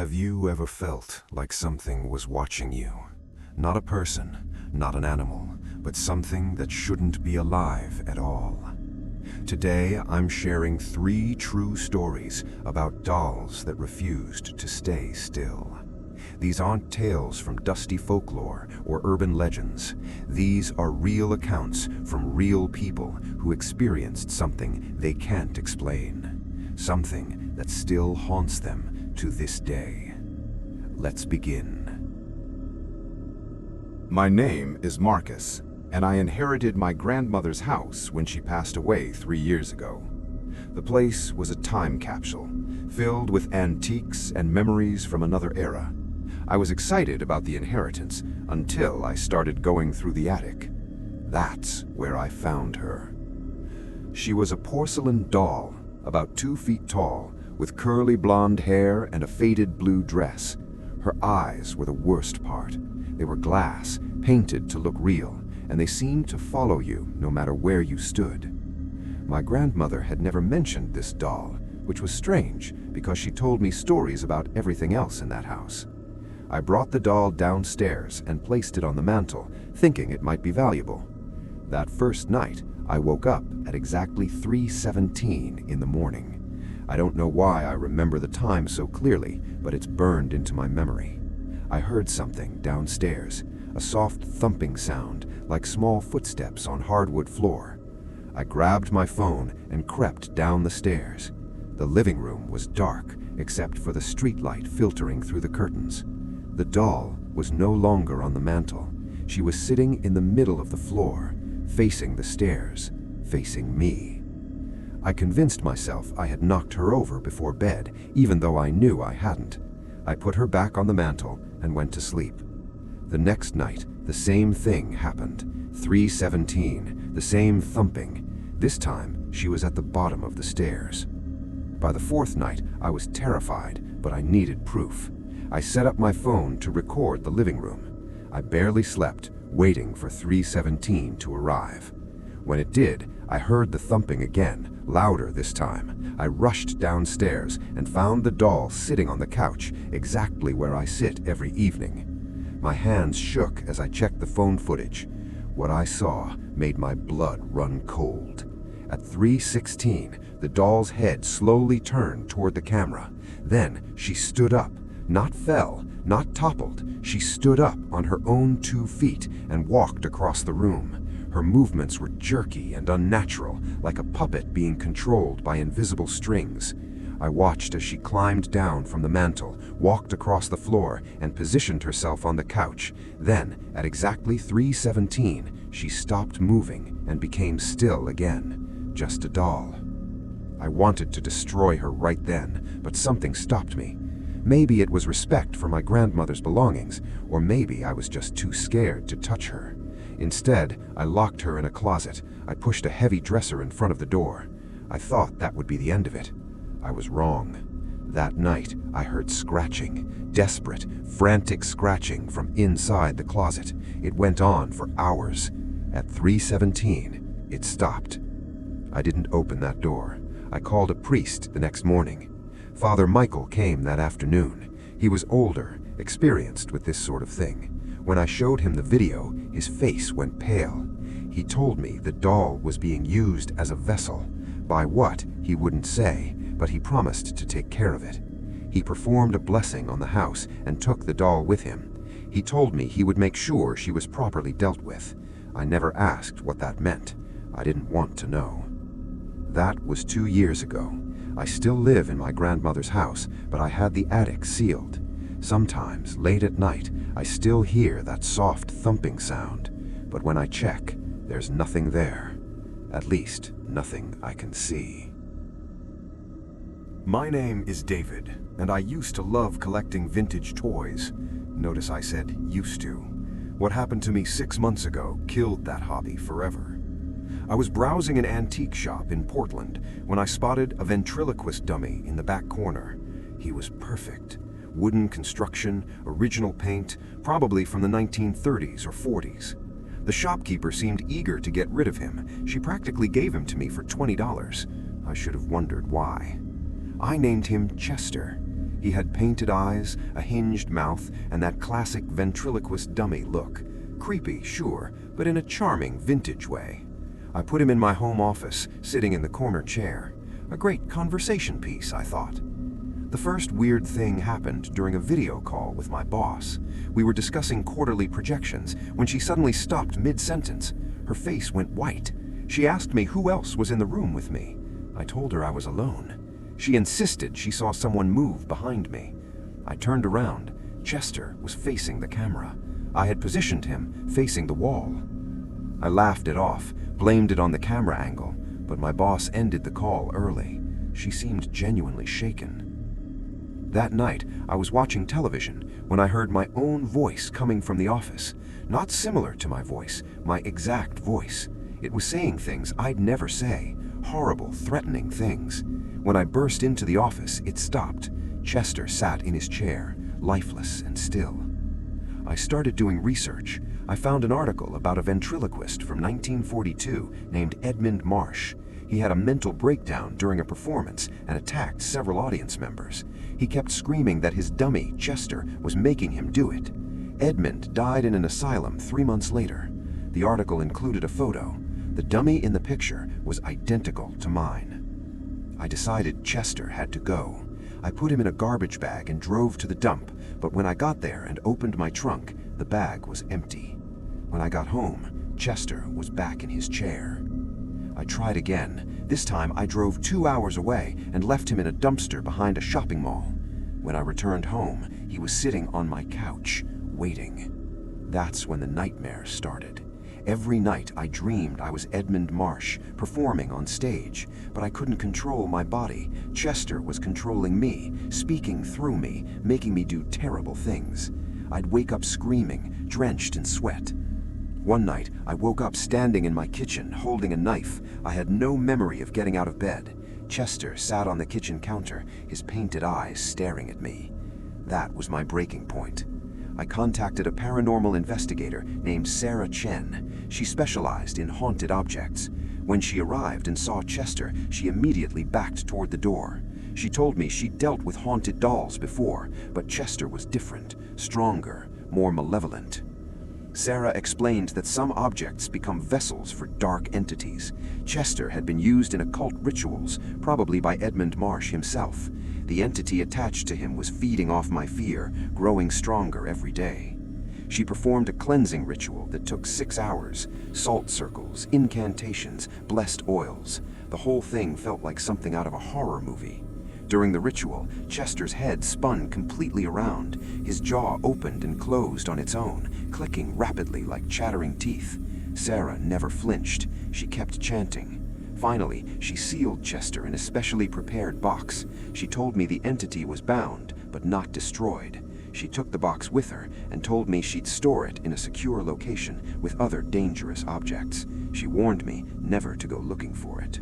Have you ever felt like something was watching you? Not a person, not an animal, but something that shouldn't be alive at all. Today, I'm sharing 3 true stories about dolls that refused to stay still. These aren't tales from dusty folklore or urban legends. These are real accounts from real people who experienced something they can't explain. Something that still haunts them to this day. Let's begin. My name is Marcus, and I inherited my grandmother's house when she passed away 3 years ago. The place was a time capsule, filled with antiques and memories from another era. I was excited about the inheritance until I started going through the attic. That's where I found her. She was a porcelain doll, about 2 feet tall, with curly blonde hair and a faded blue dress. Her eyes were the worst part. They were glass, painted to look real, and they seemed to follow you no matter where you stood. My grandmother had never mentioned this doll, which was strange because she told me stories about everything else in that house. I brought the doll downstairs and placed it on the mantle, thinking it might be valuable. That first night, I woke up at exactly 3:17 in the morning. I don't know why I remember the time so clearly, but it's burned into my memory. I heard something downstairs, a soft thumping sound, like small footsteps on hardwood floor. I grabbed my phone and crept down the stairs. The living room was dark, except for the streetlight filtering through the curtains. The doll was no longer on the mantle. She was sitting in the middle of the floor, facing the stairs, facing me. I convinced myself I had knocked her over before bed, even though I knew I hadn't. I put her back on the mantle and went to sleep. The next night, the same thing happened. 3:17, the same thumping. This time, she was at the bottom of the stairs. By the 4th night, I was terrified, but I needed proof. I set up my phone to record the living room. I barely slept, waiting for 3:17 to arrive. When it did, I heard the thumping again, louder this time. I rushed downstairs and found the doll sitting on the couch, exactly where I sit every evening. My hands shook as I checked the phone footage. What I saw made my blood run cold. At 3:16, the doll's head slowly turned toward the camera. Then she stood up, not fell, not toppled. She stood up on her own 2 feet and walked across the room. Her movements were jerky and unnatural, like a puppet being controlled by invisible strings. I watched as she climbed down from the mantle, walked across the floor, and positioned herself on the couch. Then, at exactly 3:17, she stopped moving and became still again, just a doll. I wanted to destroy her right then, but something stopped me. Maybe it was respect for my grandmother's belongings, or maybe I was just too scared to touch her. Instead, I locked her in a closet. I pushed a heavy dresser in front of the door. I thought that would be the end of it. I was wrong. That night, I heard scratching, desperate, frantic scratching from inside the closet. It went on for hours. At 3:17, it stopped. I didn't open that door. I called a priest the next morning. Father Michael came that afternoon. He was older, experienced with this sort of thing. When I showed him the video, his face went pale. He told me the doll was being used as a vessel. By what, he wouldn't say, but he promised to take care of it. He performed a blessing on the house and took the doll with him. He told me he would make sure she was properly dealt with. I never asked what that meant. I didn't want to know. That was 2 years ago. I still live in my grandmother's house, but I had the attic sealed. Sometimes, late at night, I still hear that soft thumping sound, but when I check, there's nothing there. At least, nothing I can see. My name is David, and I used to love collecting vintage toys. Notice I said used to. What happened to me 6 months ago killed that hobby forever. I was browsing an antique shop in Portland when I spotted a ventriloquist dummy in the back corner. He was perfect. Wooden construction, original paint, probably from the 1930s or 40s. The shopkeeper seemed eager to get rid of him. She practically gave him to me for $20. I should have wondered why. I named him Chester. He had painted eyes, a hinged mouth, and that classic ventriloquist dummy look. Creepy, sure, but in a charming, vintage way. I put him in my home office, sitting in the corner chair. A great conversation piece, I thought. The first weird thing happened during a video call with my boss. We were discussing quarterly projections when she suddenly stopped mid-sentence. Her face went white. She asked me who else was in the room with me. I told her I was alone. She insisted she saw someone move behind me. I turned around. Chester was facing the camera. I had positioned him facing the wall. I laughed it off, blamed it on the camera angle, but my boss ended the call early. She seemed genuinely shaken. That night, I was watching television when I heard my own voice coming from the office. Not similar to my voice, my exact voice. It was saying things I'd never say, horrible, threatening things. When I burst into the office, it stopped. Chester sat in his chair, lifeless and still. I started doing research. I found an article about a ventriloquist from 1942 named Edmund Marsh. He had a mental breakdown during a performance and attacked several audience members. He kept screaming that his dummy, Chester, was making him do it. Edmund died in an asylum 3 months later. The article included a photo. The dummy in the picture was identical to mine. I decided Chester had to go. I put him in a garbage bag and drove to the dump, but when I got there and opened my trunk, the bag was empty. When I got home, Chester was back in his chair. I tried again. This time I drove 2 hours away and left him in a dumpster behind a shopping mall. When I returned home, he was sitting on my couch, waiting. That's when the nightmare started. Every night I dreamed I was Edmund Marsh, performing on stage, but I couldn't control my body. Chester was controlling me, speaking through me, making me do terrible things. I'd wake up screaming, drenched in sweat. One night, I woke up standing in my kitchen, holding a knife. I had no memory of getting out of bed. Chester sat on the kitchen counter, his painted eyes staring at me. That was my breaking point. I contacted a paranormal investigator named Sarah Chen. She specialized in haunted objects. When she arrived and saw Chester, she immediately backed toward the door. She told me she'd dealt with haunted dolls before, but Chester was different, stronger, more malevolent. Sarah explained that some objects become vessels for dark entities. Chester had been used in occult rituals, probably by Edmund Marsh himself. The entity attached to him was feeding off my fear, growing stronger every day. She performed a cleansing ritual that took 6 hours. Salt circles, incantations, blessed oils. The whole thing felt like something out of a horror movie. During the ritual, Chester's head spun completely around. His jaw opened and closed on its own, clicking rapidly like chattering teeth. Sarah never flinched. She kept chanting. Finally, she sealed Chester in a specially prepared box. She told me the entity was bound, but not destroyed. She took the box with her and told me she'd store it in a secure location with other dangerous objects. She warned me never to go looking for it.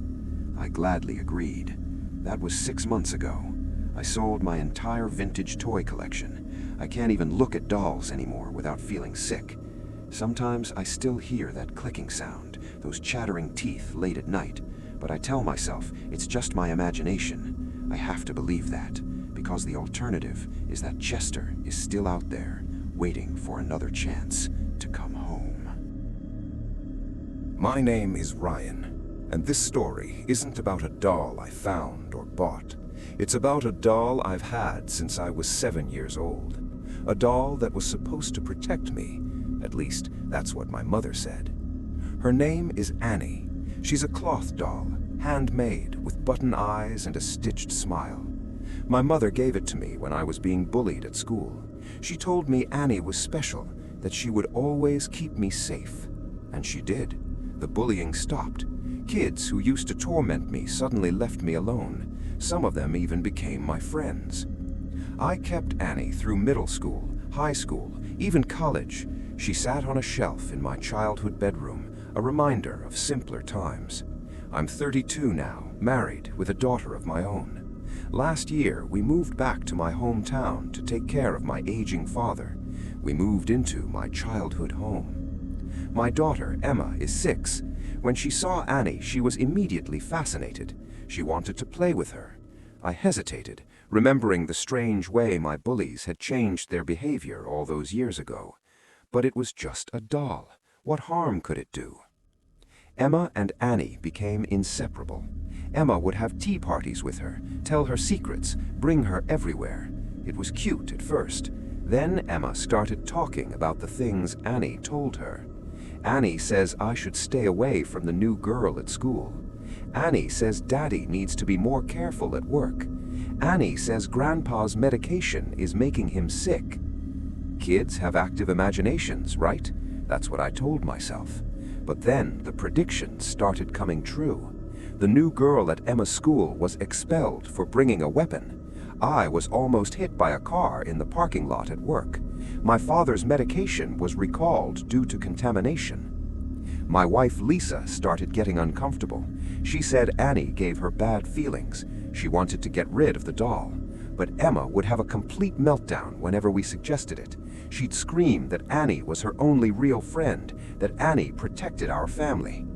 I gladly agreed. That was 6 months ago. I sold my entire vintage toy collection. I can't even look at dolls anymore without feeling sick. Sometimes I still hear that clicking sound, those chattering teeth late at night, but I tell myself it's just my imagination. I have to believe that, because the alternative is that Chester is still out there, waiting for another chance to come home. My name is Ryan. And this story isn't about a doll I found or bought. It's about a doll I've had since I was 7 years old. A doll that was supposed to protect me. At least, that's what my mother said. Her name is Annie. She's a cloth doll, handmade, with button eyes and a stitched smile. My mother gave it to me when I was being bullied at school. She told me Annie was special, that she would always keep me safe. And she did. The bullying stopped. Kids who used to torment me suddenly left me alone. Some of them even became my friends. I kept Annie through middle school, high school, even college. She sat on a shelf in my childhood bedroom, a reminder of simpler times. I'm 32 now, married with a daughter of my own. Last year, we moved back to my hometown to take care of my aging father. We moved into my childhood home. My daughter, Emma, is 6. When she saw Annie, she was immediately fascinated. She wanted to play with her. I hesitated, remembering the strange way my bullies had changed their behavior all those years ago. But it was just a doll. What harm could it do? Emma and Annie became inseparable. Emma would have tea parties with her, tell her secrets, bring her everywhere. It was cute at first. Then Emma started talking about the things Annie told her. Annie says I should stay away from the new girl at school. Annie says Daddy needs to be more careful at work. Annie says Grandpa's medication is making him sick. Kids have active imaginations, right? That's what I told myself. But then the predictions started coming true. The new girl at Emma's school was expelled for bringing a weapon. I was almost hit by a car in the parking lot at work. My father's medication was recalled due to contamination. My wife Lisa started getting uncomfortable. She said Annie gave her bad feelings. She wanted to get rid of the doll. But Emma would have a complete meltdown whenever we suggested it. She'd scream that Annie was her only real friend, that Annie protected our family.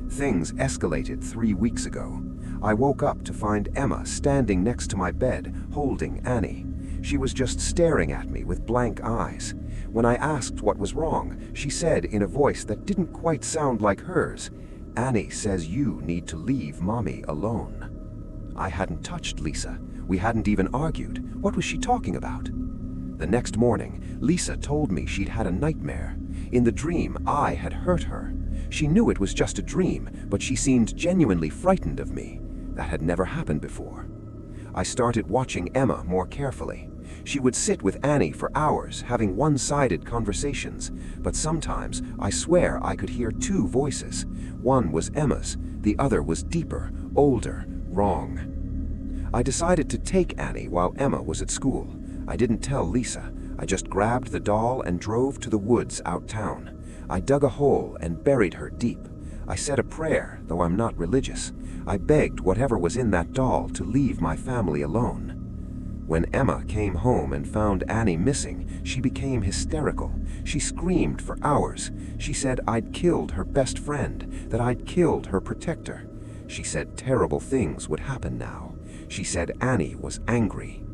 Things escalated 3 weeks ago. I woke up to find Emma standing next to my bed, holding Annie. She was just staring at me with blank eyes. When I asked what was wrong, she said in a voice that didn't quite sound like hers, "Annie says you need to leave Mommy alone." I hadn't touched Lisa. We hadn't even argued. What was she talking about? The next morning, Lisa told me she'd had a nightmare. In the dream, I had hurt her. She knew it was just a dream, but she seemed genuinely frightened of me. That had never happened before. I started watching Emma more carefully. She would sit with Annie for hours, having one-sided conversations, but sometimes I swear I could hear two voices. One was Emma's, the other was deeper, older, wrong. I decided to take Annie while Emma was at school. I didn't tell Lisa. I just grabbed the doll and drove to the woods out town. I dug a hole and buried her deep. I said a prayer, though I'm not religious. I begged whatever was in that doll to leave my family alone. When Emma came home and found Annie missing, she became hysterical. She screamed for hours. She said I'd killed her best friend, that I'd killed her protector. She said terrible things would happen now. She said Annie was angry.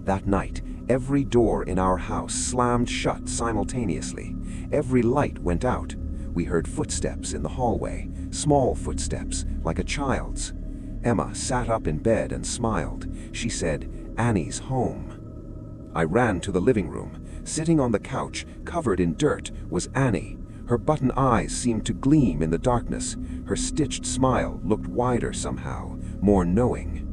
That night, every door in our house slammed shut simultaneously. Every light went out. We heard footsteps in the hallway, small footsteps, like a child's. Emma sat up in bed and smiled. She said, "Annie's home." I ran to the living room. Sitting on the couch, covered in dirt, was Annie. Her button eyes seemed to gleam in the darkness. Her stitched smile looked wider somehow, more knowing.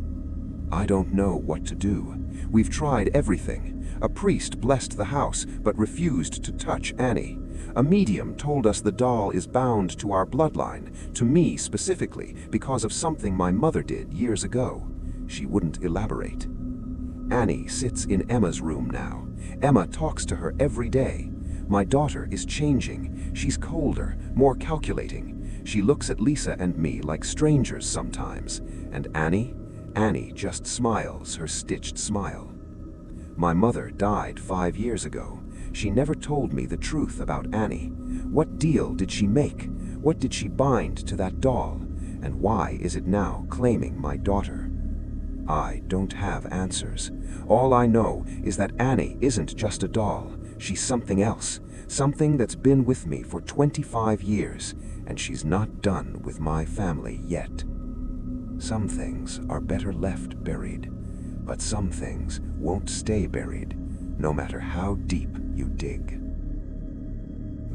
I don't know what to do. We've tried everything. A priest blessed the house, but refused to touch Annie. A medium told us the doll is bound to our bloodline, to me specifically, because of something my mother did years ago. She wouldn't elaborate. Annie sits in Emma's room now. Emma talks to her every day. My daughter is changing. She's colder, more calculating. She looks at Lisa and me like strangers sometimes. And Annie just smiles her stitched smile. My mother died 5 years ago. She never told me the truth about Annie. What deal did she make? What did she bind to that doll? And why is it now claiming my daughter? I don't have answers. All I know is that Annie isn't just a doll. She's something else. Something that's been with me for 25 years, and she's not done with my family yet. Some things are better left buried, but some things won't stay buried, no matter how deep you dig.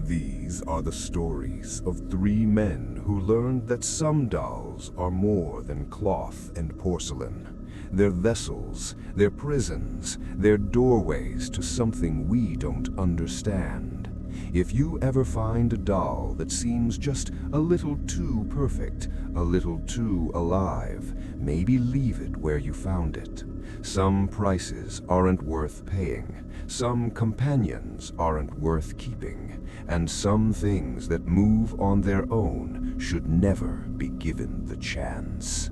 These are the stories of 3 men who learned that some dolls are more than cloth and porcelain. They're vessels, they're prisons, they're doorways to something we don't understand. If you ever find a doll that seems just a little too perfect, a little too alive, maybe leave it where you found it. Some prices aren't worth paying, some companions aren't worth keeping, and some things that move on their own should never be given the chance.